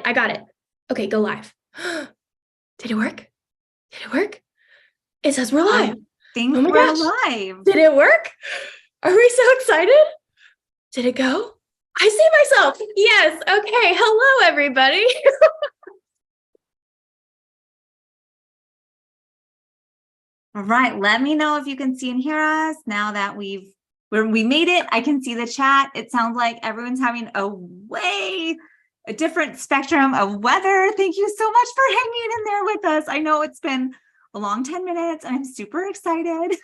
I got it. Okay, go live. Did it work? Did it work? It says we're live. I think oh my we're gosh. live. Did it work? Are we so excited? Did it go? I see myself. Yes. Okay. Hello, everybody. All right. Let me know if you can see and hear us now that we made it. I can see the chat. It sounds like everyone's having a different spectrum of weather. Thank you so much for hanging in there with us. I know it's been a long 10 minutes and I'm super excited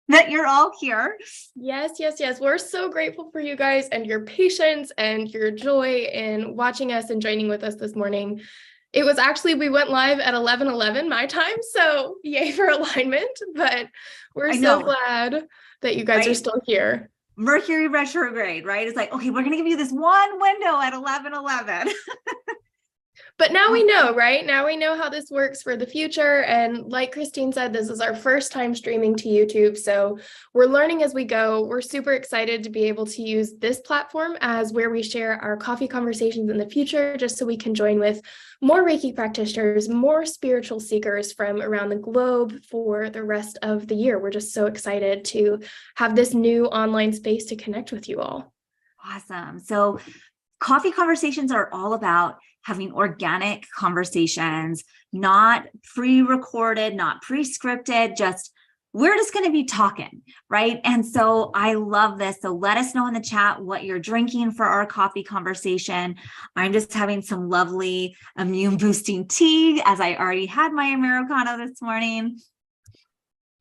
that you're all here. Yes. We're so grateful for you guys and your patience and your joy in watching us and joining with us this morning. It was actually, we went live at 11:11 my time, so yay for alignment, but we're so glad that you guys are still here. Mercury retrograde, right? It's like, okay, we're going to give you this one window at 11:11. But now we know, right? Now we know how this works for the future. And like Christine said, this is our first time streaming to YouTube. So we're learning as we go. We're super excited to be able to use this platform as where we share our coffee conversations in the future, just so we can join with more Reiki practitioners, more spiritual seekers from around the globe for the rest of the year. We're just so excited to have this new online space to connect with you all. Awesome. So coffee conversations are all about having organic conversations, not pre-recorded, not pre-scripted, we're just going to be talking, right? And so I love this. So let us know in the chat what you're drinking for our coffee conversation. I'm just having some lovely immune boosting tea, as I already had my Americano this morning.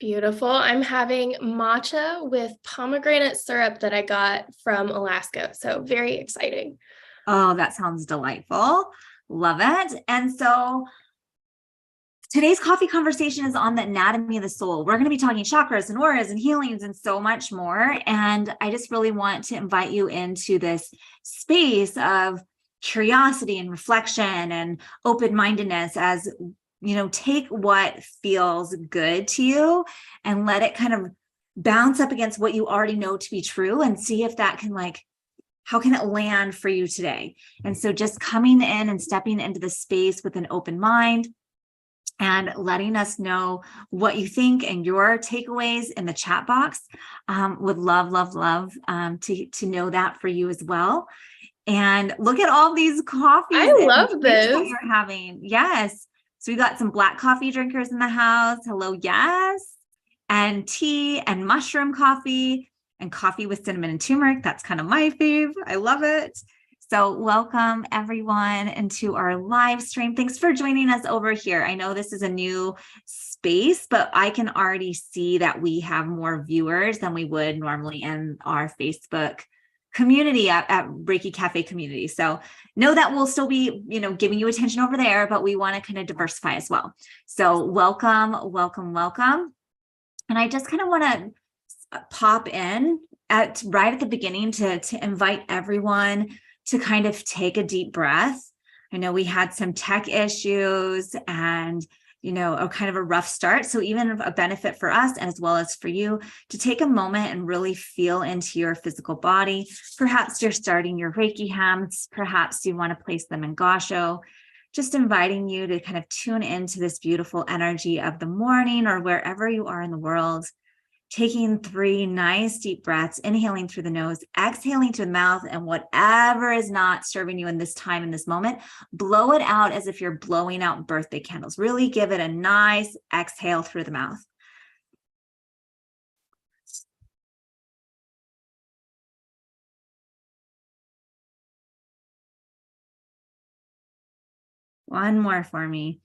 Beautiful. I'm having matcha with pomegranate syrup that I got from Alaska. So very exciting. Oh, that sounds delightful. Love it. And so today's coffee conversation is on the anatomy of the soul. We're going to be talking chakras and auras and healings and so much more. And I just really want to invite you into this space of curiosity and reflection and open-mindedness as, take what feels good to you and let it kind of bounce up against what you already know to be true and see if that can how can it land for you today? And so just coming in and stepping into the space with an open mind and letting us know what you think and your takeaways in the chat box. Would love to know that for you as well. And look at all these coffees. I love this. That you're having. Yes. So we got some black coffee drinkers in the house. Hello. Yes. And tea and mushroom coffee. And coffee with cinnamon and turmeric. That's kind of my fave. I love it. So welcome everyone into our live stream. Thanks for joining us over here. I know this is a new space, but I can already see that we have more viewers than we would normally in our Facebook community at Reiki Cafe community. So know that we'll still be, giving you attention over there, but we want to kind of diversify as well. So welcome. And I just kind of want to pop in right at the beginning to invite everyone to kind of take a deep breath. I know we had some tech issues and, a kind of a rough start. So even a benefit for us as well as for you to take a moment and really feel into your physical body. Perhaps you're starting your Reiki hands. Perhaps you want to place them in Gasho. Just inviting you to kind of tune into this beautiful energy of the morning or wherever you are in the world. Taking 3 nice deep breaths, inhaling through the nose, exhaling through the mouth, and whatever is not serving you in this time, in this moment, blow it out as if you're blowing out birthday candles. Really give it a nice exhale through the mouth. One more for me.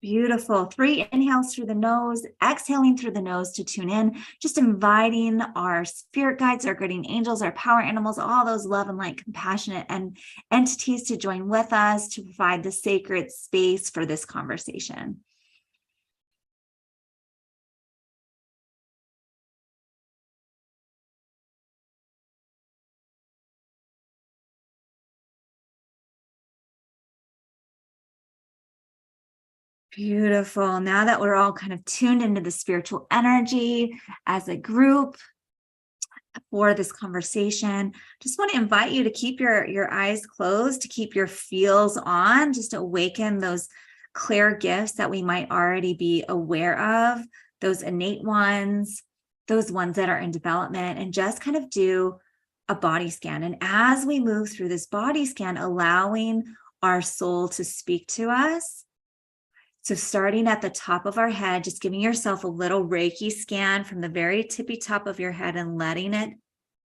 Beautiful. 3 inhales through the nose, exhaling through the nose to tune in, just inviting our spirit guides, our guardian angels, our power animals, all those love and light, compassionate and entities to join with us to provide the sacred space for this conversation. Beautiful. Now that we're all kind of tuned into the spiritual energy as a group, for this conversation. Just want to invite you to keep your eyes closed, to keep your feels on, just to awaken those clear gifts that we might already be aware of, those innate ones, those ones that are in development, and just kind of do a body scan. And as we move through this body scan, allowing our soul to speak to us. So starting at the top of our head, just giving yourself a little Reiki scan from the very tippy top of your head and letting it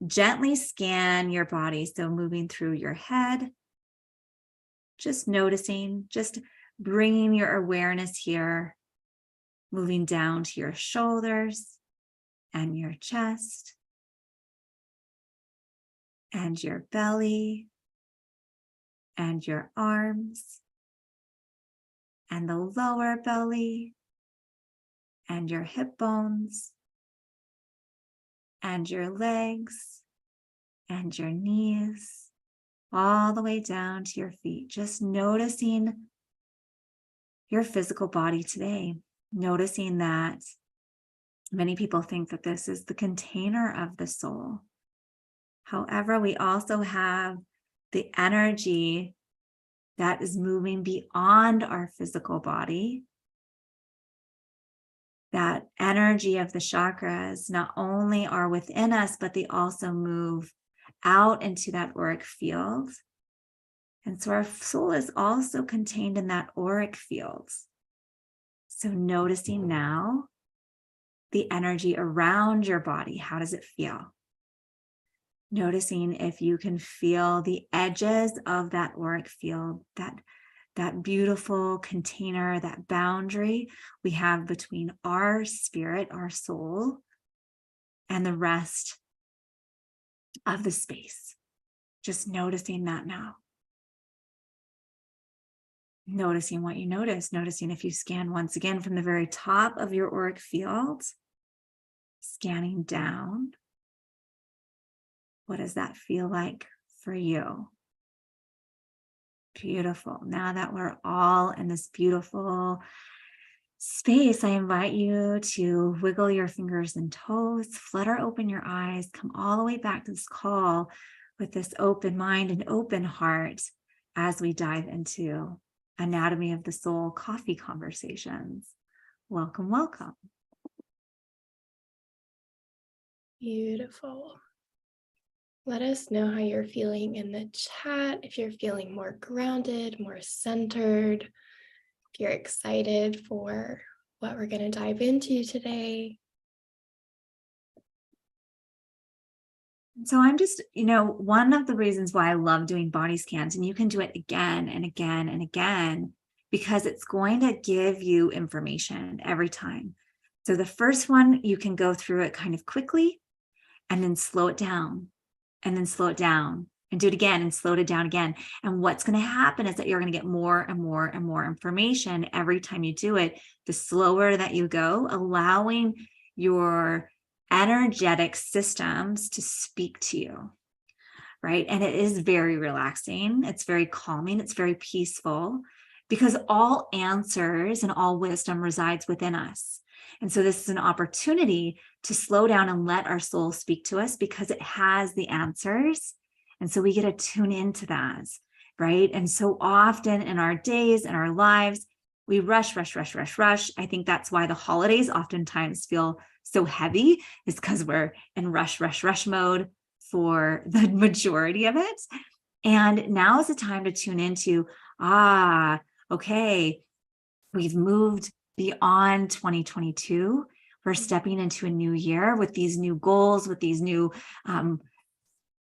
gently scan your body. So moving through your head, just noticing, just bringing your awareness here, moving down to your shoulders and your chest and your belly and your arms and the lower belly and your hip bones and your legs and your knees, all the way down to your feet. Just noticing your physical body today, noticing that many people think that this is the container of the soul. However, we also have the energy that is moving beyond our physical body. That energy of the chakras not only are within us, but they also move out into that auric field. And so our soul is also contained in that auric field. So noticing now the energy around your body, how does it feel? Noticing if you can feel the edges of that auric field, that beautiful container, that boundary we have between our spirit, our soul, and the rest of the space. Just noticing that now. Noticing what you notice, noticing if you scan once again from the very top of your auric field, scanning down. What does that feel like for you? Beautiful. Now that we're all in this beautiful space, I invite you to wiggle your fingers and toes, flutter open your eyes, come all the way back to this call with this open mind and open heart as we dive into Anatomy of the Soul coffee conversations. Welcome, welcome. Beautiful. Let us know how you're feeling in the chat. If you're feeling more grounded, more centered, if you're excited for what we're going to dive into today. So I'm just, one of the reasons why I love doing body scans, and you can do it again and again and again, because it's going to give you information every time. So the first one, you can go through it kind of quickly and then slow it down and then slow it down and do it again and slow it down again. And what's going to happen is that you're going to get more and more and more information every time you do it. The slower that you go, allowing your energetic systems to speak to you, right? And it is very relaxing. It's very calming. It's very peaceful, because all answers and all wisdom resides within us. And so this is an opportunity to slow down and let our soul speak to us, because it has the answers. And so we get to tune into that, right? And so often in our days and our lives, we rush. I think that's why the holidays oftentimes feel so heavy, is because we're in rush mode for the majority of it. And now is the time to tune into, okay, we've moved beyond 2022. We're stepping into a new year with these new goals, with these new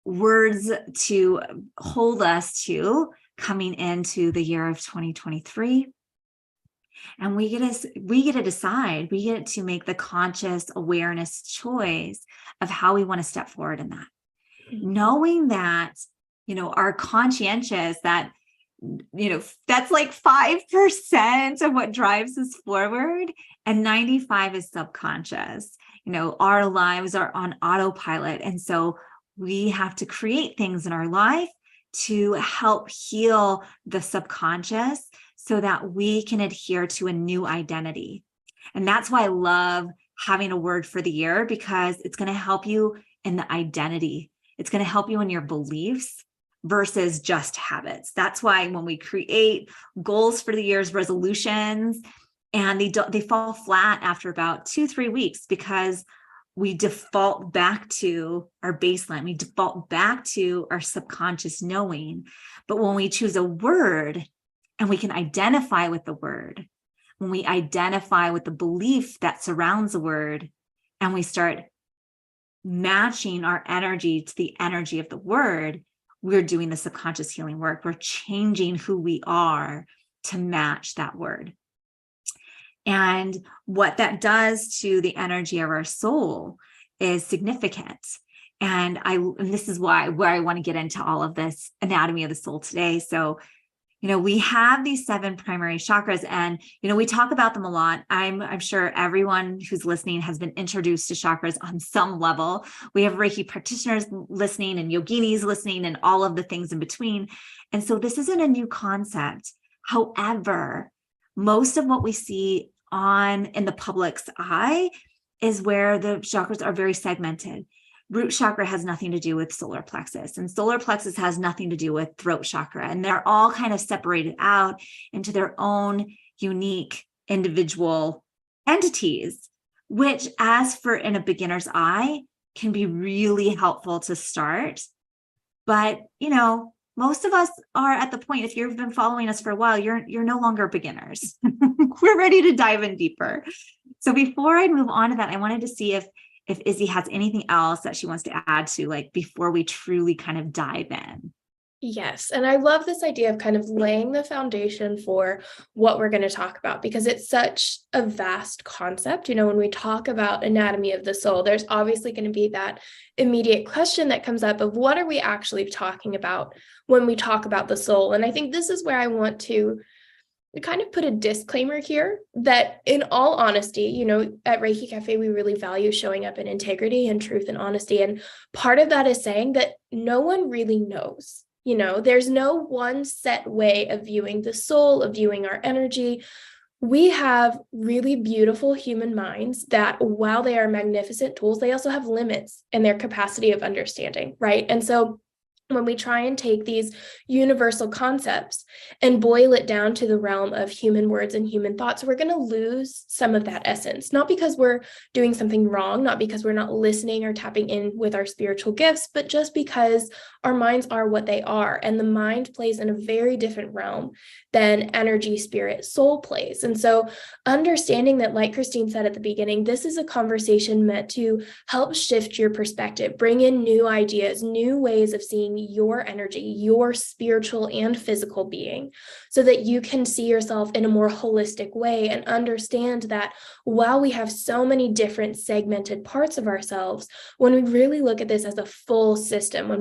words to hold us to coming into the year of 2023. And we get to decide, we get to make the conscious awareness choice of how we want to step forward in that. Knowing that, our conscientious, that, that's like 5% of what drives us forward, and 95% is subconscious. Our lives are on autopilot. And so we have to create things in our life to help heal the subconscious, so that we can adhere to a new identity. And that's why I love having a word for the year, because it's going to help you in the identity. It's going to help you in your beliefs versus just habits. That's why when we create goals for the year's resolutions, and they fall flat after about 2-3 weeks, because we default back to our baseline. We default back to our subconscious knowing. But when we choose a word and we can identify with the word, when we identify with the belief that surrounds the word, and we start matching our energy to the energy of the word, we're doing the subconscious healing work. We're changing who we are to match that word. And what that does to the energy of our soul is significant. And this is where I want to get into all of this anatomy of the soul today. So, we have these 7 primary chakras, and, we talk about them a lot. I'm sure everyone who's listening has been introduced to chakras on some level. We have Reiki practitioners listening and yoginis listening and all of the things in between. And so this isn't a new concept. However, most of what we see in the public's eye is where the chakras are very segmented. Root chakra has nothing to do with solar plexus, and solar plexus has nothing to do with throat chakra. And they're all kind of separated out into their own unique individual entities, which, as for in a beginner's eye, can be really helpful to start. But, most of us are at the point, if you've been following us for a while, you're no longer beginners. We're ready to dive in deeper. So before I move on to that, I wanted to see if Izzy has anything else that she wants to add to, before we truly kind of dive in. Yes. And I love this idea of kind of laying the foundation for what we're going to talk about, because it's such a vast concept. When we talk about anatomy of the soul, there's obviously going to be that immediate question that comes up of what are we actually talking about when we talk about the soul? And I think this is where I want to kind of put a disclaimer here that, in all honesty, at Reiki Cafe, we really value showing up in integrity and truth and honesty. And part of that is saying that no one really knows. There's no one set way of viewing the soul, of viewing our energy. We have really beautiful human minds that, while they are magnificent tools, they also have limits in their capacity of understanding, right? And so when we try and take these universal concepts and boil it down to the realm of human words and human thoughts, we're going to lose some of that essence, not because we're doing something wrong, not because we're not listening or tapping in with our spiritual gifts, but just because our minds are what they are. And the mind plays in a very different realm than energy, spirit, soul plays. And so understanding that, like Christine said at the beginning, this is a conversation meant to help shift your perspective, bring in new ideas, new ways of seeing your energy, your spiritual and physical being, so that you can see yourself in a more holistic way and understand that while we have so many different segmented parts of ourselves, when we really look at this as a full system, when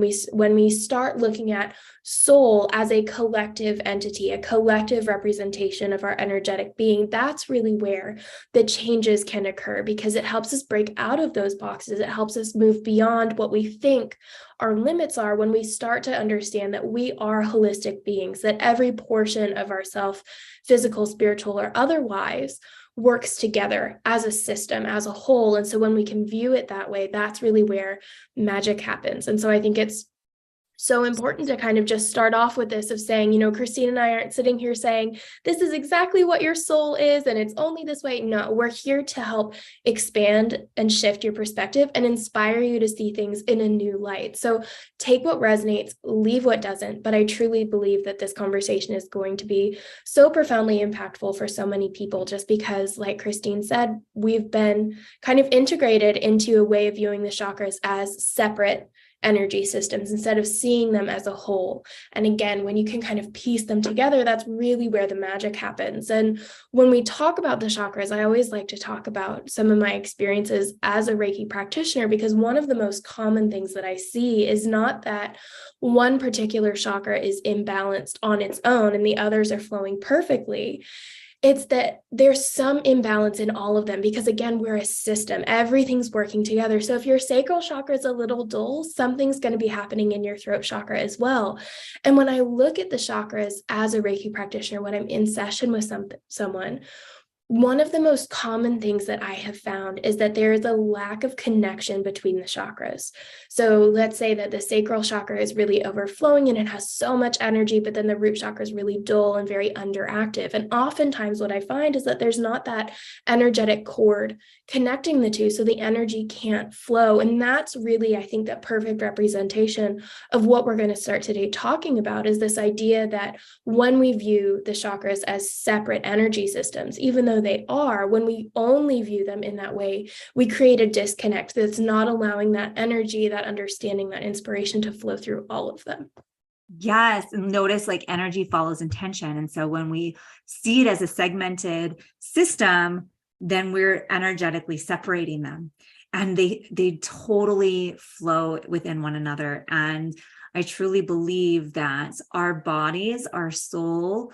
we start looking at soul as a collective entity, a collective representation of our energetic being, that's really where the changes can occur, because it helps us break out of those boxes. It helps us move beyond what we think our limits are when we start to understand that we are holistic beings, that every portion of ourself, physical, spiritual, or otherwise, works together as a system, as a whole. And so when we can view it that way, that's really where magic happens. And so I think it's so important to kind of just start off with this of saying, Christine and I aren't sitting here saying, this is exactly what your soul is, and it's only this way. No, we're here to help expand and shift your perspective and inspire you to see things in a new light. So take what resonates, leave what doesn't. But I truly believe that this conversation is going to be so profoundly impactful for so many people, just because, like Christine said, we've been kind of integrated into a way of viewing the chakras as separate energy systems instead of seeing them as a whole. And again, when you can kind of piece them together, that's really where the magic happens. And when we talk about the chakras, I always like to talk about some of my experiences as a Reiki practitioner, because one of the most common things that I see is not that one particular chakra is imbalanced on its own and the others are flowing perfectly. It's that there's some imbalance in all of them, because again, we're a system. Everything's working together. So if your sacral chakra is a little dull, something's going to be happening in your throat chakra as well. And when I look at the chakras as a Reiki practitioner, when I'm in session with someone, one of the most common things that I have found is that there is a lack of connection between the chakras. So let's say that the sacral chakra is really overflowing and it has so much energy, but then the root chakra is really dull and very underactive. And oftentimes what I find is that there's not that energetic cord connecting the two, so the energy can't flow. And that's really, I think, that perfect representation of what we're going to start today talking about, is this idea that when we view the chakras as separate energy systems, even though they are, when we only view them in that way, we create a disconnect that's not allowing that energy, that understanding, that inspiration to flow through all of them. Yes. And notice like energy follows intention. And so when we see it as a segmented system, then we're energetically separating them, and they totally flow within one another. And I truly believe that our bodies, our soul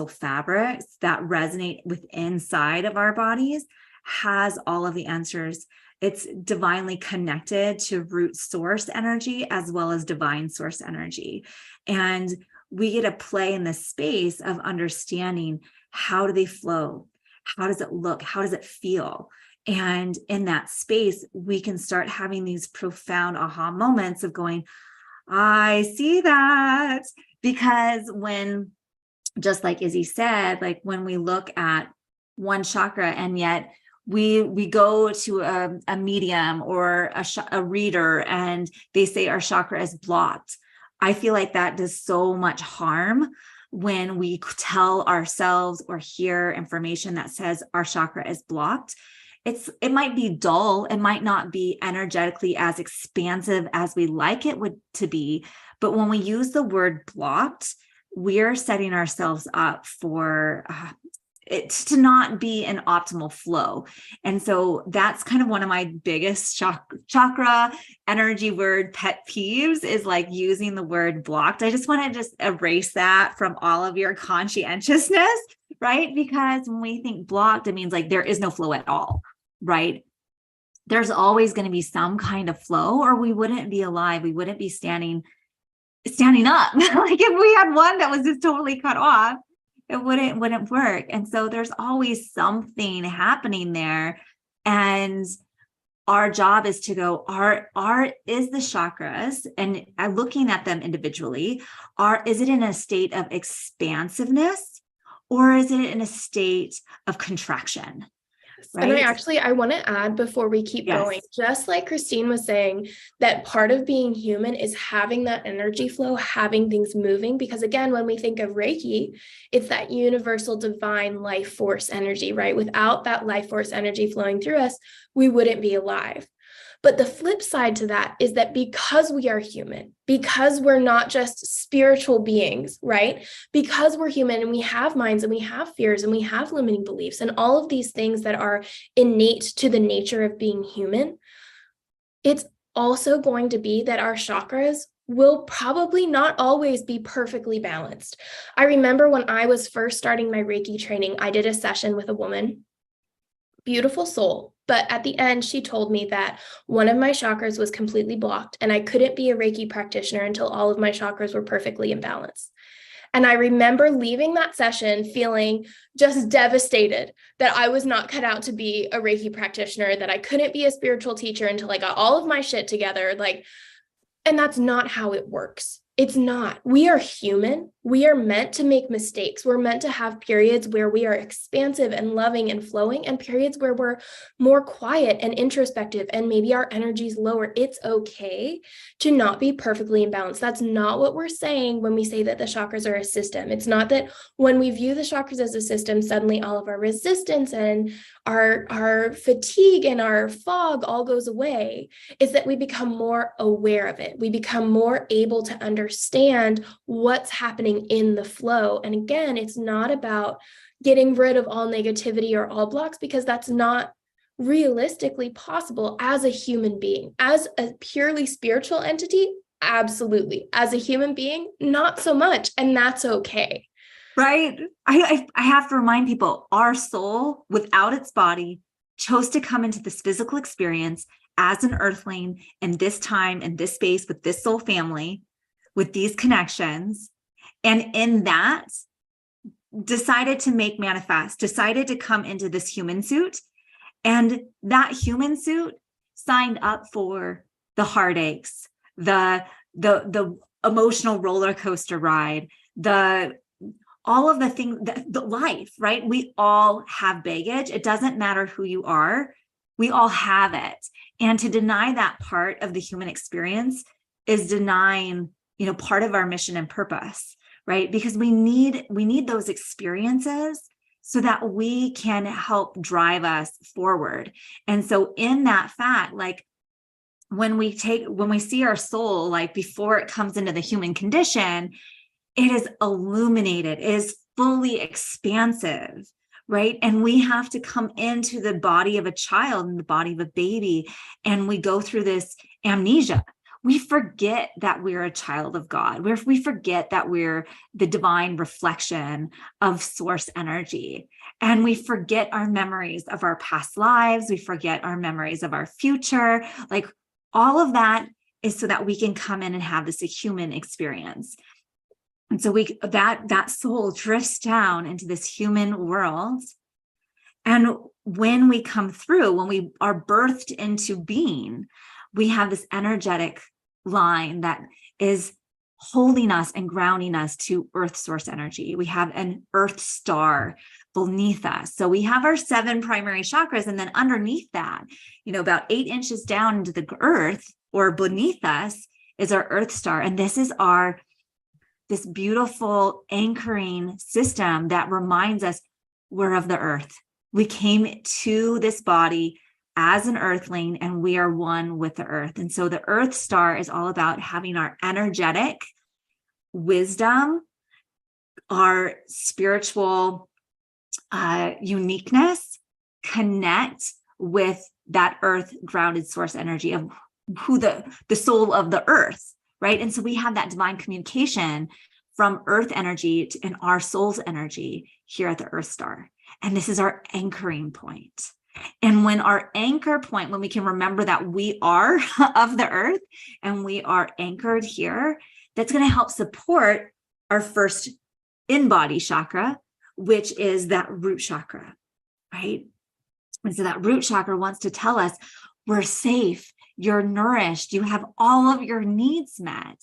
fabrics that resonate with inside of our bodies has all of the answers. It's divinely connected to root source energy as well as divine source energy. And we get to play in this space of understanding, how do they flow? How does it look? How does it feel? And in that space, we can start having these profound aha moments of going, I see that. Because when, just like Izzy said, like when we look at one chakra and yet we go to a medium or a reader and they say our chakra is blocked, I feel like that does so much harm when we tell ourselves or hear information that says our chakra is blocked. It might be dull. It might not be energetically as expansive as we like it to be. But when we use the word blocked, we're setting ourselves up for it to not be an optimal flow. And so that's kind of one of my biggest chakra energy word pet peeves, is like using the word blocked. I just want to just erase that from all of your conscientiousness, right? Because when we think blocked, it means like there is no flow at all, right? There's always going to be some kind of flow, or we wouldn't be alive. We wouldn't be standing up. Like if we had one that was just totally cut off, it wouldn't work. And so there's always something happening there. And our job is to go, is the chakras, and looking at them individually, is it in a state of expansiveness, or is it in a state of contraction? Right? And I want to add before we keep going, just like Christine was saying, that part of being human is having that energy flow, having things moving. Because again, when we think of Reiki, it's that universal divine life force energy, right? Without that life force energy flowing through us, we wouldn't be alive. But the flip side to that is that because we are human, because we're not just spiritual beings, right? Because we're human and we have minds and we have fears and we have limiting beliefs and all of these things that are innate to the nature of being human, it's also going to be that our chakras will probably not always be perfectly balanced. I remember when I was first starting my Reiki training, I did a session with a woman, beautiful soul. But at the end, she told me that one of my chakras was completely blocked and I couldn't be a Reiki practitioner until all of my chakras were perfectly in balance. And I remember leaving that session feeling just devastated that I was not cut out to be a Reiki practitioner, that I couldn't be a spiritual teacher until I got all of my shit together. And that's not how it works. It's not. We are human. We are meant to make mistakes. We're meant to have periods where we are expansive and loving and flowing, and periods where we're more quiet and introspective and maybe our energy's lower. It's okay to not be perfectly in balance. That's not what we're saying when we say that the chakras are a system. It's not that when we view the chakras as a system, suddenly all of our resistance and our fatigue and our fog all goes away. It's that we become more aware of it. We become more able to understand what's happening in the flow. And again, it's not about getting rid of all negativity or all blocks, because that's not realistically possible as a human being. As a purely spiritual entity, absolutely. As a human being, not so much. And that's okay. Right? I have to remind people, our soul, without its body, chose to come into this physical experience as an earthling in this time, in this space, with this soul family, with these connections. And in that, decided to make manifest, decided to come into this human suit. And that human suit signed up for the heartaches, the emotional roller coaster ride, all of the things, the life, right? We all have baggage. It doesn't matter who you are. We all have it. And to deny that part of the human experience is denying, part of our mission and purpose, right? Because we need those experiences so that we can help drive us forward. And so in that fact, like when we see our soul, like before it comes into the human condition, it is illuminated, it is fully expansive, right? And we have to come into the body of a child and the body of a baby, and we go through this amnesia. We forget that we're a child of God. We forget that we're the divine reflection of source energy. And we forget our memories of our past lives. We forget our memories of our future. Like all of that is so that we can come in and have this human experience. And so that soul drifts down into this human world. And when we come through, when we are birthed into being, we have this energetic line that is holding us and grounding us to earth source energy. We have an earth star beneath us. So we have our 7 primary chakras. And then underneath that, about 8 inches down into the earth or beneath us is our earth star. And this is this beautiful anchoring system that reminds us we're of the earth. We came to this body as an earthling, and we are one with the earth. And so the earth star is all about having our energetic wisdom, our spiritual uniqueness connect with that earth grounded source energy of who the soul of the earth, right? And so we have that divine communication from earth energy and our soul's energy here at the earth star. And this is our anchoring point. And when our anchor point, when we can remember that we are of the earth and we are anchored here, that's going to help support our first in-body chakra, which is that root chakra, right? And so that root chakra wants to tell us we're safe, you're nourished, you have all of your needs met,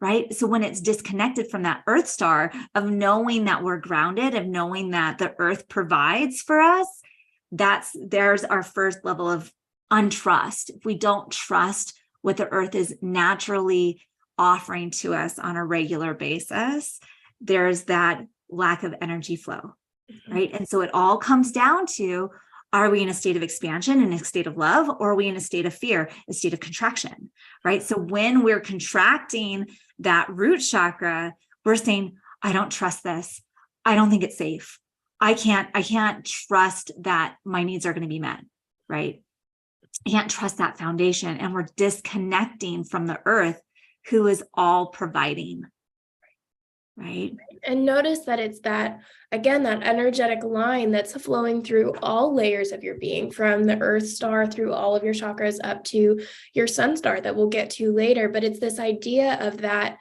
right? So when it's disconnected from that earth star of knowing that we're grounded, of knowing that the earth provides for us, there's our first level of untrust. If we don't trust what the earth is naturally offering to us on a regular basis, there's that lack of energy flow, right? And so it all comes down to, are we in a state of expansion, in a state of love, or are we in a state of fear, a state of contraction, right? So when we're contracting that root chakra, we're saying, I don't trust this. I don't think it's safe. I can't trust that my needs are going to be met, right? I can't trust that foundation. And we're disconnecting from the earth, who is all providing, right? And notice that it's that energetic line that's flowing through all layers of your being, from the earth star through all of your chakras up to your sun star that we'll get to later. But it's this idea of that,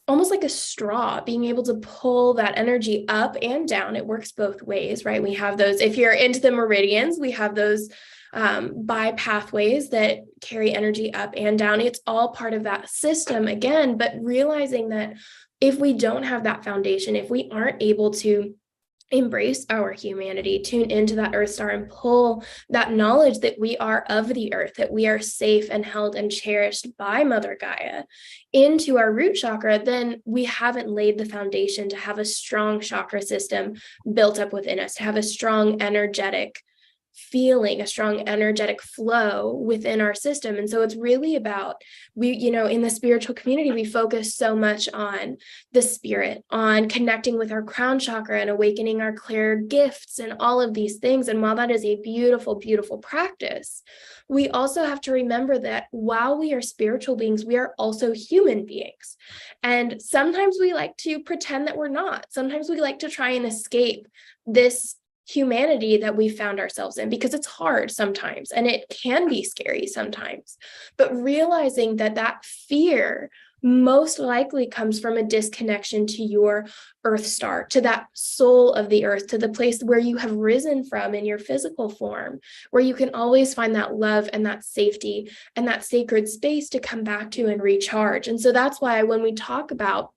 almost like a straw, being able to pull that energy up and down. It works both ways, right? We have those, if you're into the meridians, we have those bi pathways that carry energy up and down. It's all part of that system again, but realizing that if we don't have that foundation, if we aren't able to embrace our humanity, tune into that earth star and pull that knowledge that we are of the earth, that we are safe and held and cherished by Mother Gaia into our root chakra, then we haven't laid the foundation to have a strong chakra system built up within us, to have a strong energetic feeling, a strong energetic flow within our system. And so it's really about, in the spiritual community, we focus so much on the spirit, on connecting with our crown chakra and awakening our clear gifts and all of these things. And while that is a beautiful, beautiful practice, we also have to remember that while we are spiritual beings, we are also human beings. And sometimes we like to pretend that we're not. Sometimes we like to try and escape this humanity that we found ourselves in, because it's hard sometimes and it can be scary sometimes. But realizing that fear most likely comes from a disconnection to your earth star, to that soul of the earth, to the place where you have risen from in your physical form, where you can always find that love and that safety and that sacred space to come back to and recharge. And so that's why when we talk about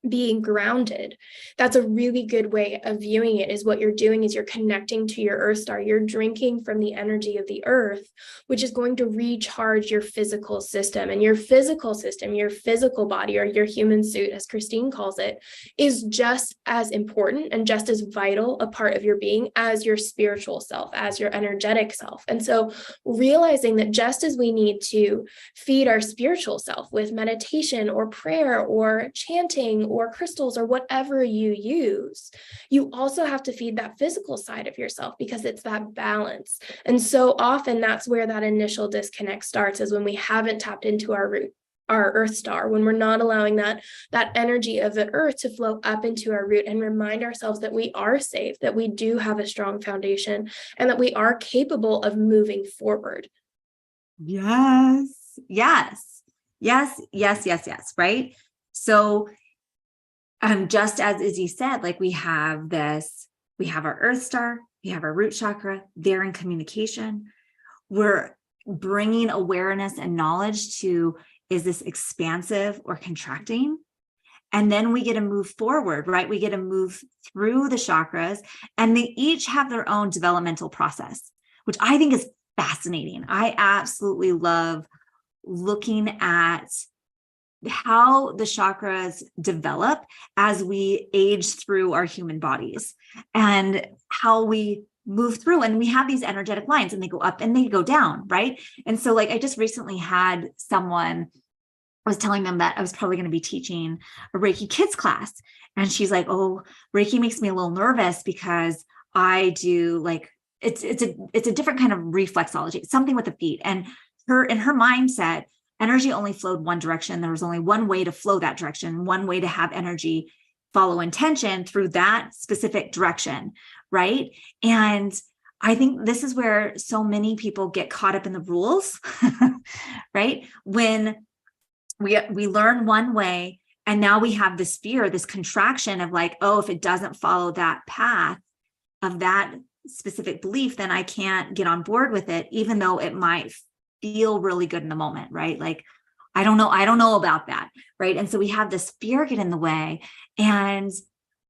being grounded, that's a really good way of viewing it. Is what you're doing is you're connecting to your earth star. You're drinking from the energy of the earth, which is going to recharge your physical system. And your physical system, your physical body, or your human suit, as Christine calls it, is just as important and just as vital a part of your being as your spiritual self, as your energetic self. And so realizing that just as we need to feed our spiritual self with meditation or prayer or chanting or crystals or whatever you use, you also have to feed that physical side of yourself, because it's that balance. And so often that's where that initial disconnect starts, is when we haven't tapped into our root, our earth star, when we're not allowing that energy of the earth to flow up into our root and remind ourselves that we are safe, that we do have a strong foundation, and that we are capable of moving forward. Yes. Right. So just as Izzy said, like we have our earth star, we have our root chakra, they're in communication. We're bringing awareness and knowledge to, is this expansive or contracting? And then we get to move forward, right? We get to move through the chakras, and they each have their own developmental process, which I think is fascinating. I absolutely love looking at how the chakras develop as we age through our human bodies, and how we move through. And we have these energetic lines, and they go up and they go down, right? And so like I just recently had someone, I was telling them that I was probably going to be teaching a Reiki kids class, and she's like, oh, Reiki makes me a little nervous because I do like, it's a different kind of reflexology, something with the feet. And in her mindset, energy only flowed one direction. There was only one way to flow that direction, one way to have energy follow intention through that specific direction, right? And I think this is where so many people get caught up in the rules, right? When we learn one way, and now we have this fear, this contraction of like, oh, if it doesn't follow that path of that specific belief, then I can't get on board with it, even though it might feel really good in the moment, right? Like, I don't know about that, right? And so we have this fear get in the way, and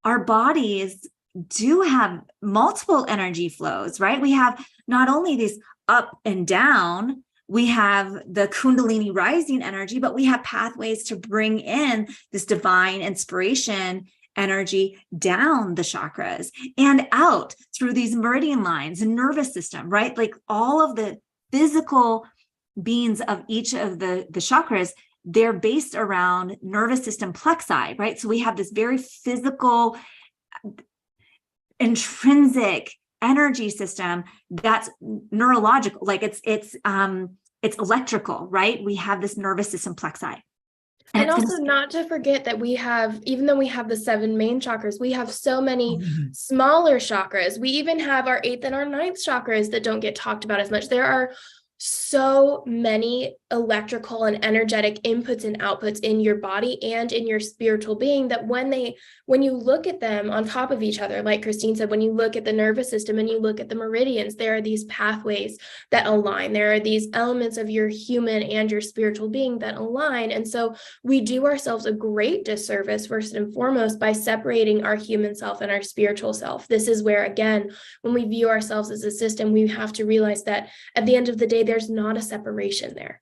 our bodies do have multiple energy flows, right? We have not only these up and down, we have the Kundalini rising energy, but we have pathways to bring in this divine inspiration energy down the chakras and out through these meridian lines and nervous system, right? Like all of the physical beings of each of the chakras, they're based around nervous system plexi, right? So we have this very physical, intrinsic energy system that's neurological, like it's electrical, right? We have this nervous system plexi. And also not to forget that we have, even though we have the 7 main chakras, we have so many smaller chakras. We even have our 8th and our 9th chakras that don't get talked about as much. There are so many electrical and energetic inputs and outputs in your body and in your spiritual being that when you look at them on top of each other, like Christine said, when you look at the nervous system and you look at the meridians, there are these pathways that align. There are these elements of your human and your spiritual being that align. And so we do ourselves a great disservice, first and foremost, by separating our human self and our spiritual self. This is where, again, when we view ourselves as a system, we have to realize that at the end of the day, there's not a separation there.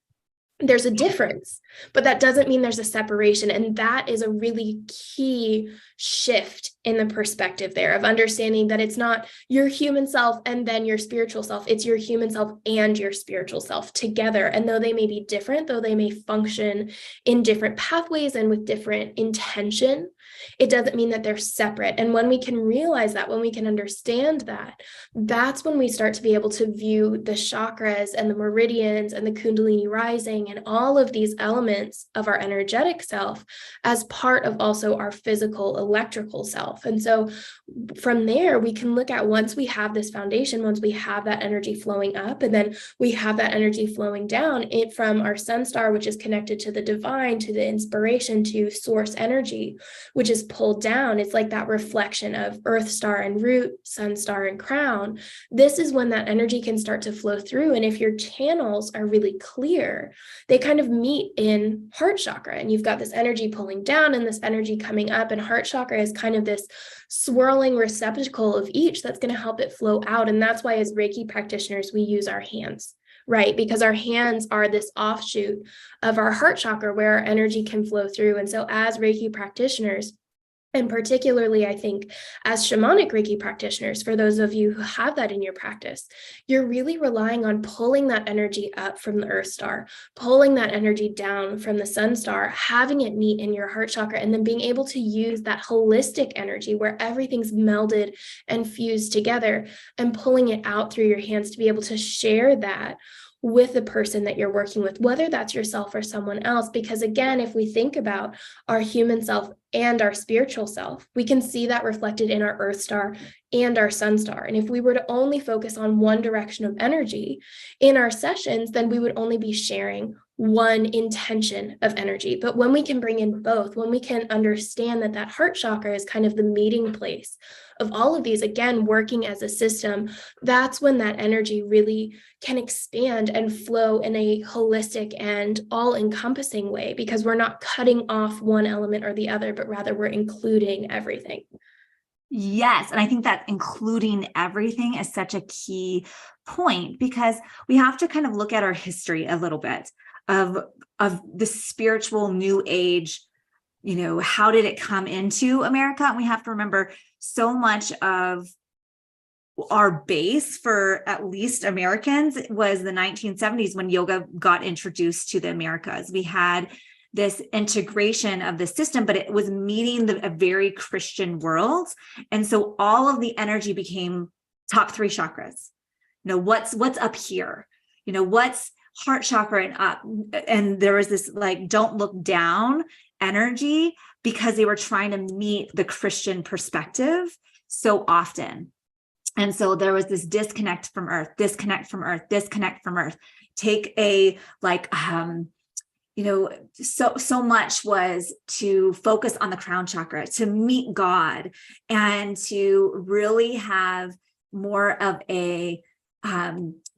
There's a difference, but that doesn't mean there's a separation. And that is a really key shift in the perspective there of understanding that it's not your human self and then your spiritual self. It's your human self and your spiritual self together. And though they may be different, though they may function in different pathways and with different intention, it doesn't mean that they're separate. And when we can realize that, when we can understand that, that's when we start to be able to view the chakras and the meridians and the Kundalini rising bringing in all of these elements of our energetic self as part of also our physical electrical self. And so from there, we can look at, once we have this foundation, once we have that energy flowing up, and then we have that energy flowing down it from our sun star, which is connected to the divine, to the inspiration, to source energy, which is pulled down. It's like that reflection of earth star and root, sun star and crown. This is when that energy can start to flow through. And if your channels are really clear, they kind of meet in heart chakra, and you've got this energy pulling down and this energy coming up, and heart chakra is kind of this swirling receptacle of each that's going to help it flow out. And that's why as Reiki practitioners, we use our hands, right? Because our hands are this offshoot of our heart chakra where our energy can flow through. And so as Reiki practitioners, and particularly, I think, as shamanic Reiki practitioners, for those of you who have that in your practice, you're really relying on pulling that energy up from the earth star, pulling that energy down from the sun star, having it meet in your heart chakra, and then being able to use that holistic energy where everything's melded and fused together, and pulling it out through your hands to be able to share that with the person that you're working with, whether that's yourself or someone else. Because again, if we think about our human self and our spiritual self, we can see that reflected in our earth star and our sun star. And if we were to only focus on one direction of energy in our sessions, then we would only be sharing one intention of energy. But when we can bring in both, when we can understand that that heart chakra is kind of the meeting place of all of these, again, working as a system, that's when that energy really can expand and flow in a holistic and all-encompassing way, because we're not cutting off one element or the other, but rather we're including everything. Yes. And I think that including everything is such a key point, because we have to kind of look at our history a little bit of the spiritual new age. You know, how did it come into America? And we have to remember so much of our base for at least Americans was the 1970s when yoga got introduced to the Americas. We had this integration of the system, but it was meeting a very Christian world. And so all of the energy became top three chakras. You know, what's up here? You know, what's heart chakra and up? And there was this like, don't look down energy, because they were trying to meet the Christian perspective so often. And so there was this disconnect from earth, disconnect from earth, disconnect from earth. Take a like, you know, so much was to focus on the crown chakra, to meet God, and to really have more of a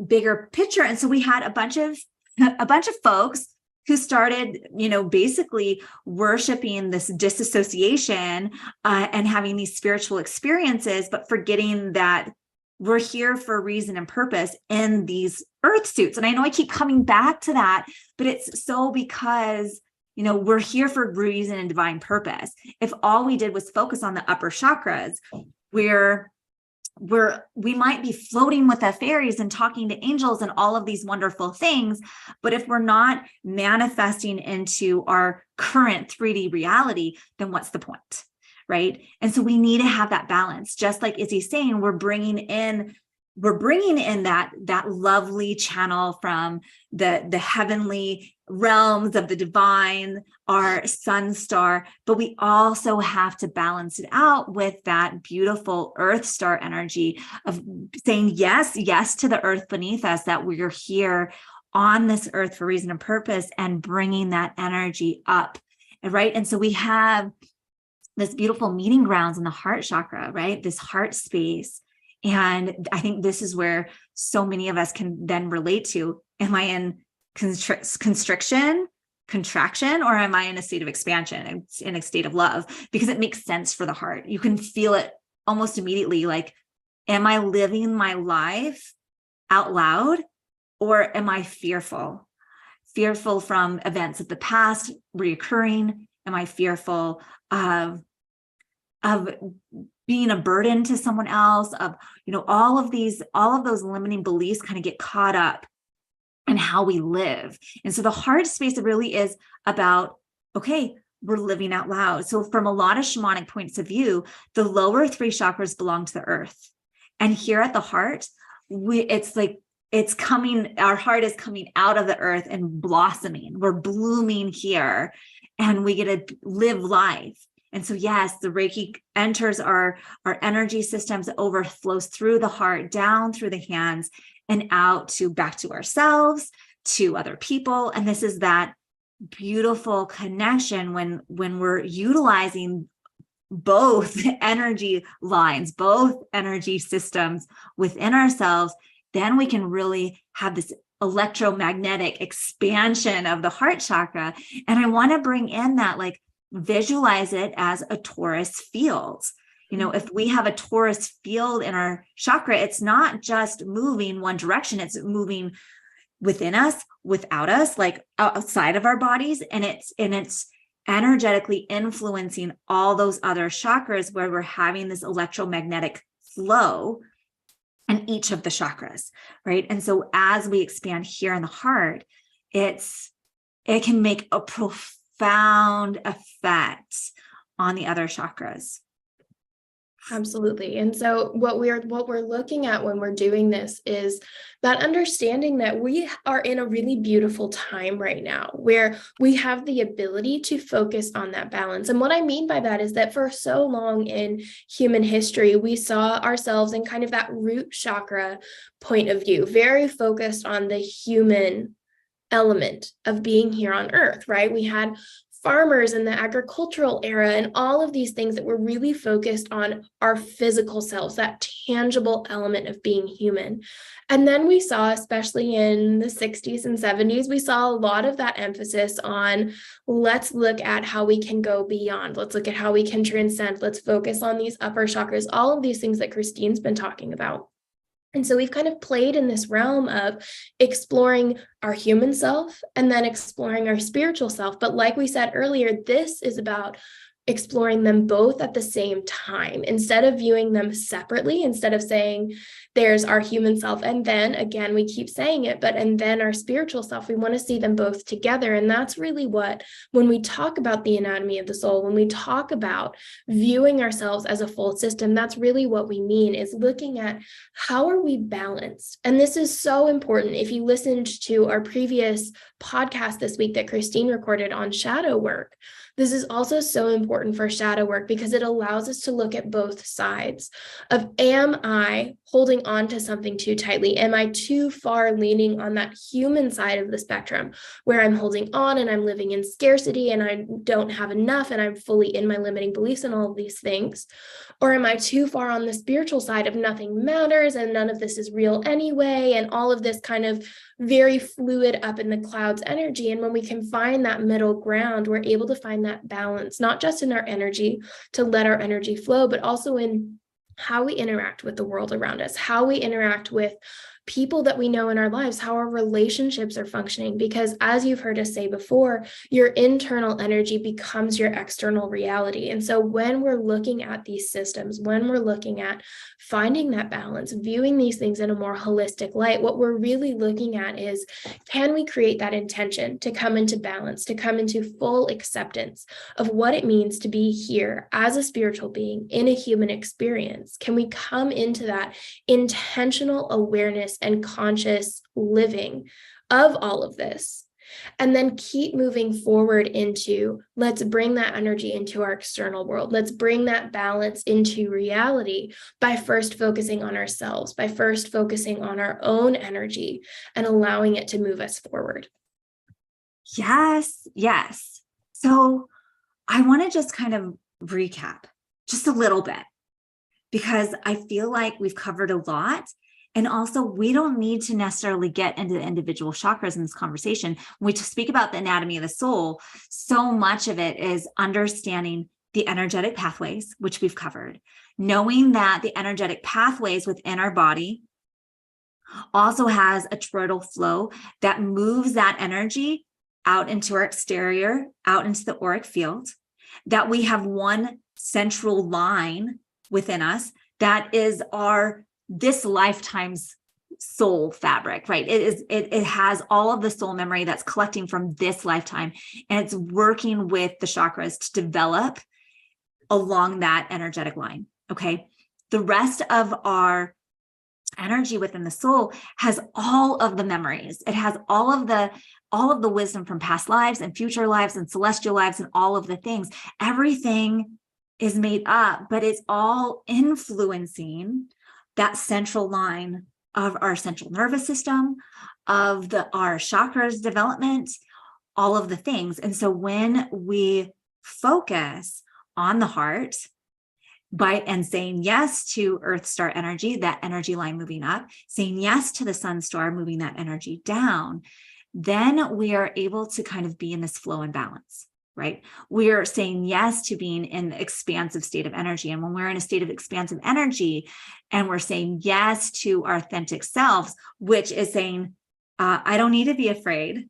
bigger picture. And so we had a bunch of folks who started, you know, basically worshiping this disassociation and having these spiritual experiences, but forgetting that we're here for a reason and purpose in these earth suits. And I know I keep coming back to that, but it's so because, you know, we're here for reason and divine purpose. If all we did was focus on the upper chakras, we might be floating with the fairies and talking to angels and all of these wonderful things. But if we're not manifesting into our current 3D reality, then what's the point? Right. And so we need to have that balance. Just like Izzy's saying, we're bringing in that lovely channel from the heavenly realms of the divine, our sun star, but we also have to balance it out with that beautiful earth star energy of saying yes to the earth beneath us, that we're here on this earth for reason and purpose, and bringing that energy up. Right. And so we have this beautiful meeting grounds in the heart chakra, right? This heart space. And I think this is where so many of us can then relate to, am I in constriction, contraction, or am I in a state of expansion, in a state of love? Because it makes sense for the heart. You can feel it almost immediately. Like, am I living my life out loud, or am I fearful? Fearful from events of the past reoccurring? Am I fearful of being a burden to someone else, of, you know, all of those limiting beliefs kind of get caught up in how we live. And so the heart space really is about, okay, we're living out loud. So from a lot of shamanic points of view, the lower three chakras belong to the earth. And here at the heart, it's like it's coming, our heart is coming out of the earth and blossoming. We're blooming here and we get to live life. And so, yes, the Reiki enters our energy systems, overflows through the heart, down through the hands, and out to back to ourselves, to other people. And this is that beautiful connection when we're utilizing both energy lines, both energy systems within ourselves, then we can really have this electromagnetic expansion of the heart chakra. And I want to bring in that, like, visualize it as a torus field. You know, if we have a torus field in our chakra, it's not just moving one direction, it's moving within us, without us, like outside of our bodies. And it's energetically influencing all those other chakras where we're having this electromagnetic flow in each of the chakras, right? And so as we expand here in the heart, it can make a profound effect on the other chakras. Absolutely. And so what we're looking at when we're doing this is that understanding that we are in a really beautiful time right now where we have the ability to focus on that balance. And what I mean by that is that for so long in human history, we saw ourselves in kind of that root chakra point of view, very focused on the human element of being here on earth, right? We had farmers in the agricultural era and all of these things that were really focused on our physical selves, that tangible element of being human. And then we saw, especially in the 60s and 70s, we saw a lot of that emphasis on, let's look at how we can go beyond. Let's look at how we can transcend. Let's focus on these upper chakras, all of these things that Christine's been talking about. And so we've kind of played in this realm of exploring our human self and then exploring our spiritual self. But like we said earlier, this is about exploring them both at the same time, instead of viewing them separately, instead of saying there's our human self. And then again, we keep saying it, and then our spiritual self, we want to see them both together. And that's really what, when we talk about the anatomy of the soul, when we talk about viewing ourselves as a full system, that's really what we mean, is looking at how are we balanced. And this is so important. If you listened to our previous podcast this week that Christine recorded on shadow work, this is also so important for shadow work because it allows us to look at both sides of, am I holding on to something too tightly? Am I too far leaning on that human side of the spectrum where I'm holding on and I'm living in scarcity and I don't have enough and I'm fully in my limiting beliefs and all of these things? Or am I too far on the spiritual side of nothing matters and none of this is real anyway, and all of this kind of very fluid up in the clouds energy? And when we can find that middle ground, we're able to find that balance, not just in our energy, to let our energy flow, but also in how we interact with the world around us, how we interact with people that we know in our lives, how our relationships are functioning. Because as you've heard us say before, your internal energy becomes your external reality. And so when we're looking at these systems, when we're looking at finding that balance, viewing these things in a more holistic light, what we're really looking at is, can we create that intention to come into balance, to come into full acceptance of what it means to be here as a spiritual being in a human experience? Can we come into that intentional awareness and conscious living of all of this, and then keep moving forward into, let's bring that energy into our external world. Let's bring that balance into reality by first focusing on ourselves, by first focusing on our own energy and allowing it to move us forward. Yes. So I want to just kind of recap just a little bit, because I feel like we've covered a lot. And also, we don't need to necessarily get into the individual chakras in this conversation. When we speak about the anatomy of the soul, so much of it is understanding the energetic pathways, which we've covered, knowing that the energetic pathways within our body also has a toroidal flow that moves that energy out into our exterior, out into the auric field, that we have one central line within us that is this lifetime's soul fabric, right? It has all of the soul memory that's collecting from this lifetime, and it's working with the chakras to develop along that energetic line. Okay. The rest of our energy within the soul has all of the memories. It has all of the wisdom from past lives and future lives and celestial lives and all of the things. Everything is made up, but it's all influencing that central line of our central nervous system, of our chakras development, all of the things. And so when we focus on the heart and saying yes to Earth Star energy, that energy line moving up, saying yes to the Sun Star, moving that energy down, then we are able to kind of be in this flow and balance, right? We are saying yes to being in the expansive state of energy. And when we're in a state of expansive energy and we're saying yes to our authentic selves, which is saying, I don't need to be afraid.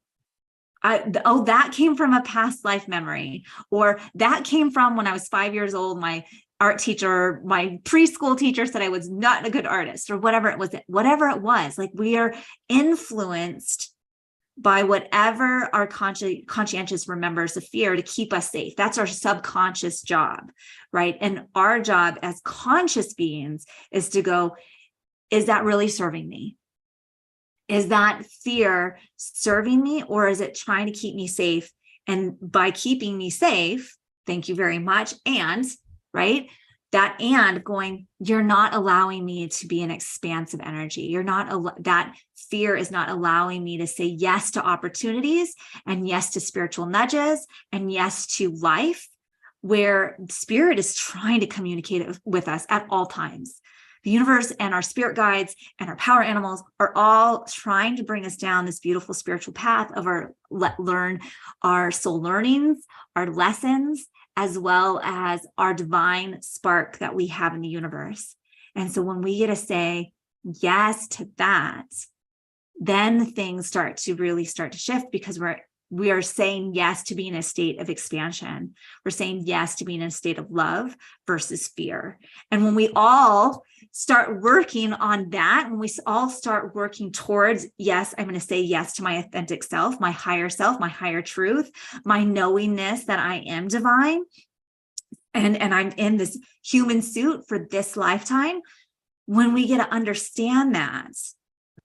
That came from a past life memory, or that came from when I was 5 years old, my art teacher, my preschool teacher said I was not a good artist, or whatever it was. Like, we are influenced by whatever our conscientious remembers of fear to keep us safe. That's our subconscious job, right? And our job as conscious beings is to go, is that really serving me? Is that fear serving me, or is it trying to keep me safe? And by keeping me safe, thank you very much. And right, and going, you're not allowing me to be an expansive energy. You're not, that fear is not allowing me to say yes to opportunities and yes to spiritual nudges and yes to life, where spirit is trying to communicate with us at all times. The universe and our spirit guides and our power animals are all trying to bring us down this beautiful spiritual path of learn our soul learnings, our lessons, as well as our divine spark that we have in the universe. And so when we get to say yes to that, then things start to shift, because we are saying yes to being in a state of expansion. We're saying yes to being in a state of love versus fear. And when we all start working on that, when we all start working towards, yes, I'm going to say yes to my authentic self, my higher truth, my knowingness that I am divine, and I'm in this human suit for this lifetime. When we get to understand that,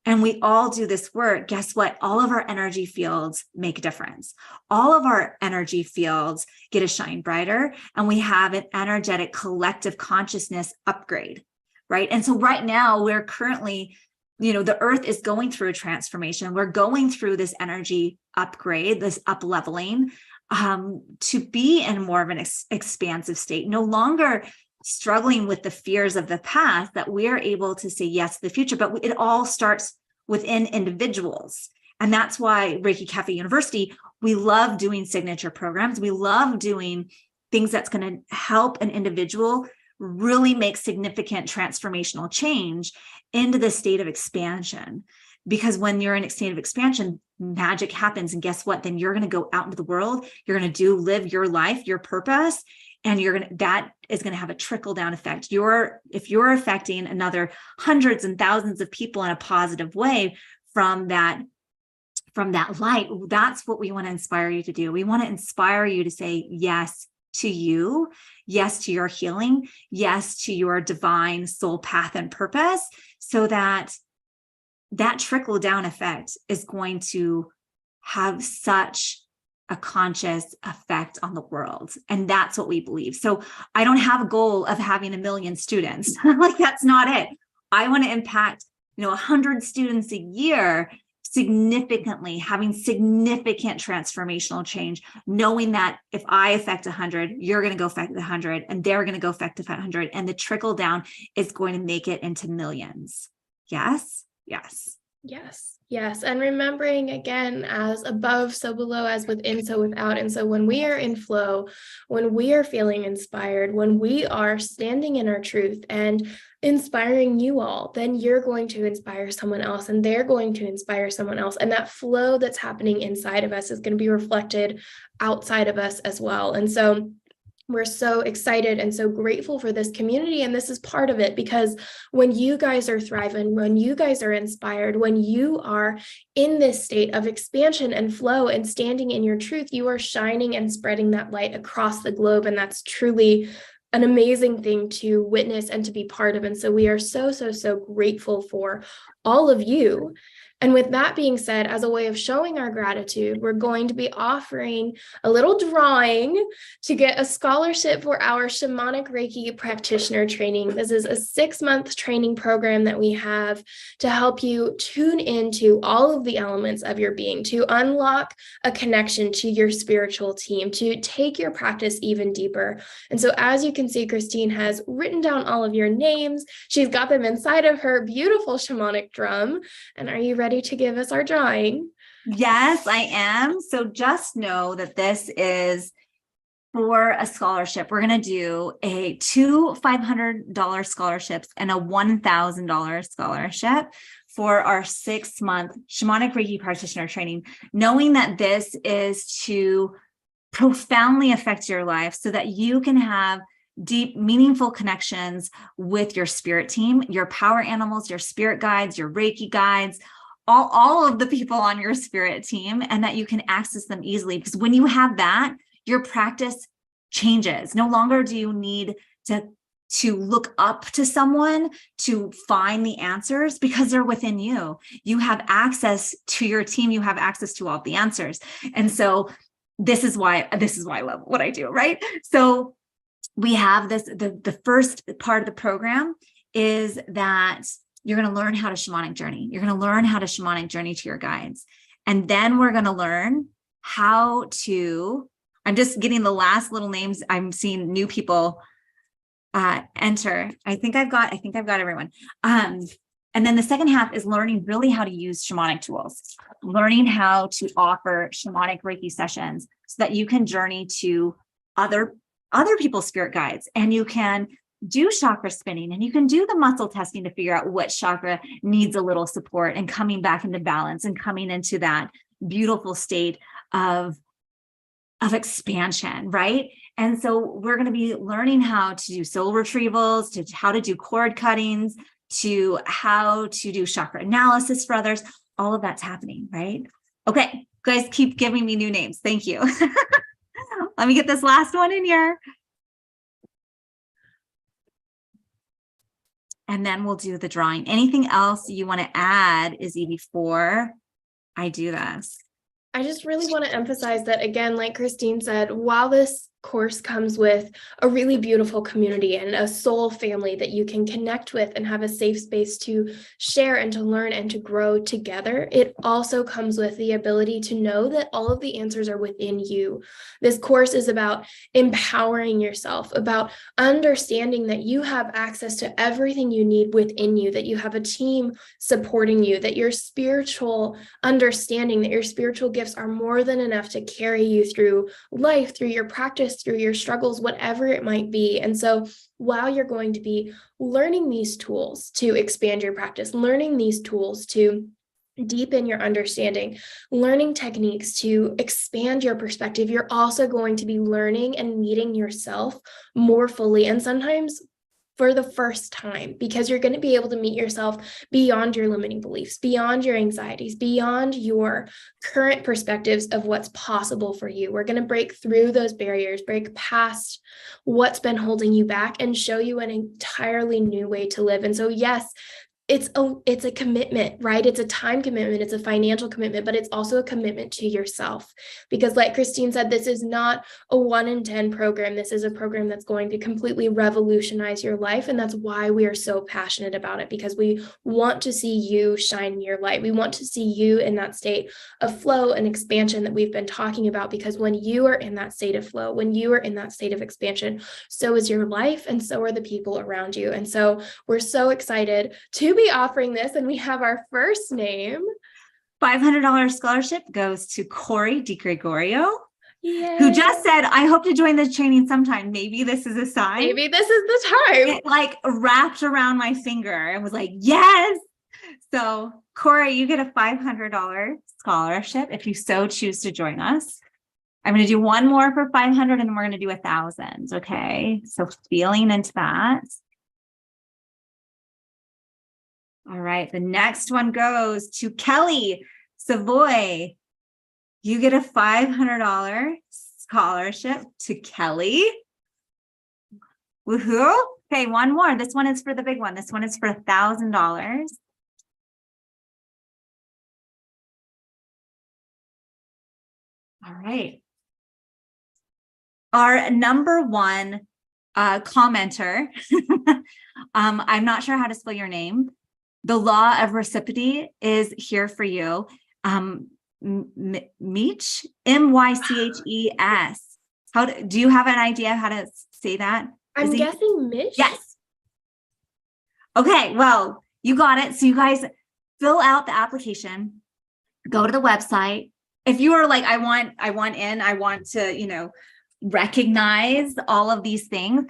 and we all do this work, guess what? All of our energy fields make a difference. All of our energy fields get to shine brighter, and we have an energetic collective consciousness upgrade, right? And so right now we're currently, the earth is going through a transformation. We're going through this energy upgrade, this up leveling, to be in more of an expansive state, no longer struggling with the fears of the past, that we're able to say yes to the future. But it all starts within individuals. And that's why Reiki Cafe University, we love doing signature programs. We love doing things that's going to help an individual really make significant transformational change into the state of expansion. Because when you're in a state of expansion, magic happens. And guess what? Then you're going to go out into the world. You're going to live your life, your purpose. And that is going to have a trickle down effect. If you're affecting another hundreds and thousands of people in a positive way from that light, that's what we want to inspire you to do. We want to inspire you to say yes to you, yes to your healing, yes to your divine soul path and purpose, so that trickle down effect is going to have such a conscious effect on the world. And that's what we believe. So I don't have a goal of having 1 million students. Like, that's not it. I want to impact, 100 students a year significantly, having significant transformational change, knowing that if I affect 100, you're going to go affect 100, and they're going to go affect 100. And the trickle down is going to make it into millions. Yes. Yes. Yes. Yes. And remembering, again, as above, so below, as within, so without. And so when we are in flow, when we are feeling inspired, when we are standing in our truth and inspiring you all, then you're going to inspire someone else, and they're going to inspire someone else. And that flow that's happening inside of us is going to be reflected outside of us as well. And so we're so excited and so grateful for this community. And this is part of it, because when you guys are thriving, when you guys are inspired, when you are in this state of expansion and flow and standing in your truth, you are shining and spreading that light across the globe. And that's truly an amazing thing to witness and to be part of. And so we are so, so, so grateful for all of you. And with that being said, as a way of showing our gratitude, we're going to be offering a little drawing to get a scholarship for our shamanic Reiki practitioner training. This is a 6-month training program that we have to help you tune into all of the elements of your being, to unlock a connection to your spiritual team, to take your practice even deeper. And so as you can see, Christine has written down all of your names. She's got them inside of her beautiful shamanic drum. And are you ready to give us our drawing? Yes, I am. So just know that this is for a scholarship. We're going to do two $500 scholarships and a $1,000 scholarship for our 6-month shamanic Reiki practitioner training, knowing that this is to profoundly affect your life so that you can have deep, meaningful connections with your spirit team, your power animals, your spirit guides, your Reiki guides, all of the people on your spirit team, and that you can access them easily. Because when you have that, your practice changes. No longer do you need to look up to someone to find the answers, because they're within you. You have access to your team. You have access to all the answers. And so this is why I love what I do, right? So we have this, the first part of the program is that you're going to learn how to shamanic journey. You're going to learn how to shamanic journey to your guides. And then we're going to learn how to, I'm just getting the last little names. I'm seeing new people enter. I think I've got everyone. And then the second half is learning really how to use shamanic tools, learning how to offer shamanic Reiki sessions so that you can journey to other people's spirit guides, and you can do chakra spinning, and you can do the muscle testing to figure out what chakra needs a little support and coming back into balance and coming into that beautiful state of expansion, right? And so we're going to be learning how to do soul retrievals, to how to do cord cuttings, to how to do chakra analysis for others. All of that's happening, right? Okay, guys, keep giving me new names. Thank you. Let me get this last one in here. And then we'll do the drawing. Anything else you want to add, Izzy, before I do this? I just really want to emphasize that, again, like Christine said, while this course comes with a really beautiful community and a soul family that you can connect with and have a safe space to share and to learn and to grow together, it also comes with the ability to know that all of the answers are within you. This course is about empowering yourself, about understanding that you have access to everything you need within you, that you have a team supporting you, that your spiritual understanding, that your spiritual gifts are more than enough to carry you through life, through your practice, through your struggles, whatever it might be. And so while you're going to be learning these tools to expand your practice, learning these tools to deepen your understanding, learning techniques to expand your perspective, you're also going to be learning and meeting yourself more fully, and sometimes for the first time, because you're going to be able to meet yourself beyond your limiting beliefs, beyond your anxieties, beyond your current perspectives of what's possible for you. We're going to break through those barriers, break past what's been holding you back, and show you an entirely new way to live. And so, yes, it's a commitment, right? It's a time commitment, it's a financial commitment, but it's also a commitment to yourself. Because like Christine said, this is not a 1 in 10 program. This is a program that's going to completely revolutionize your life. And that's why we are so passionate about it, because we want to see you shine your light. We want to see you in that state of flow and expansion that we've been talking about, because when you are in that state of flow, when you are in that state of expansion, so is your life, and so are the people around you. And so we're so excited to be offering this, and we have our first name. $500 scholarship goes to Corey DiGregorio, Yay. Who just said, I hope to join the training sometime. Maybe this is a sign. Maybe this is the time. It like wrapped around my finger and was like, yes. So Corey, you get a $500 scholarship if you so choose to join us. I'm going to do one more for 500 and then we're going to do 1,000. Okay. So feeling into that. All right. The next one goes to Kelly Savoy. You get a $500 scholarship to Kelly. Woohoo. Okay, one more. This one is for the big one. This one is for $1,000. All right. Our number one commenter, I'm not sure how to spell your name. The law of reciprocity is here for you. Meech, Myches. Do you have an idea how to say that? I'm guessing Mish. Yes. Okay, well, you got it. So you guys fill out the application, go to the website. If you are like, I want to, recognize all of these things.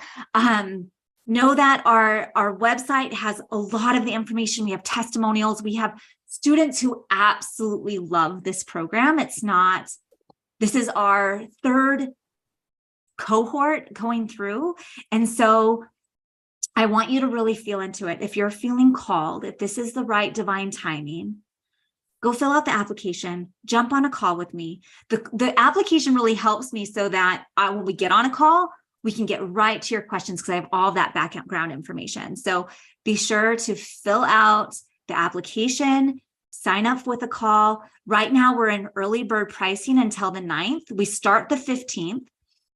Know that our website has a lot of the information. We have testimonials. We have students who absolutely love this program. This is our third cohort going through. And so I want you to really feel into it. If you're feeling called, if this is the right divine timing, go fill out the application, jump on a call with me. The application really helps me so that when we get on a call, we can get right to your questions because I have all that background information. So be sure to fill out the application, sign up with a call. Right now, we're in early bird pricing until the 9th. We start the 15th.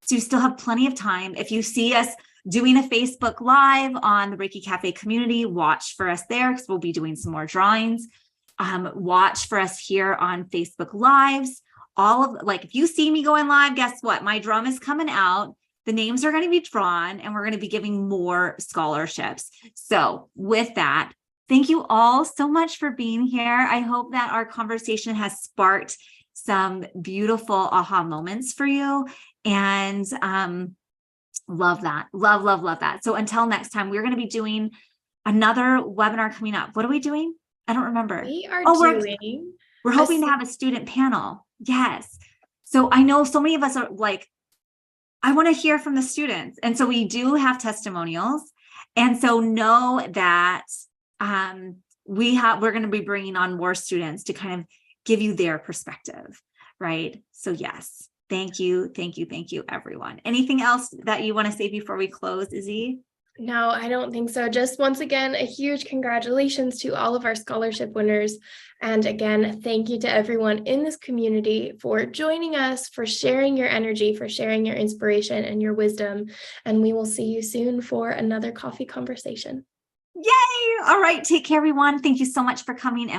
So you still have plenty of time. If you see us doing a Facebook Live on the Reiki Cafe community, watch for us there because we'll be doing some more drawings. Watch for us here on Facebook Lives. If you see me going live, guess what? My drum is coming out. The names are going to be drawn and we're going to be giving more scholarships. So with that, thank you all so much for being here. I hope that our conversation has sparked some beautiful aha moments for you. And love that. Love that. So until next time, we're going to be doing another webinar coming up. What are we doing? I don't remember. We're hoping to have a student panel. Yes. So I know so many of us are like, I want to hear from the students. And so we do have testimonials. And so know that we're going to be bringing on more students to kind of give you their perspective, right? So yes, thank you, everyone. Anything else that you want to say before we close, Izzy? No, I don't think so. Just once again, a huge congratulations to all of our scholarship winners. And again, thank you to everyone in this community for joining us, for sharing your energy, for sharing your inspiration and your wisdom. And we will see you soon for another coffee conversation. Yay! All right. Take care, everyone. Thank you so much for coming. And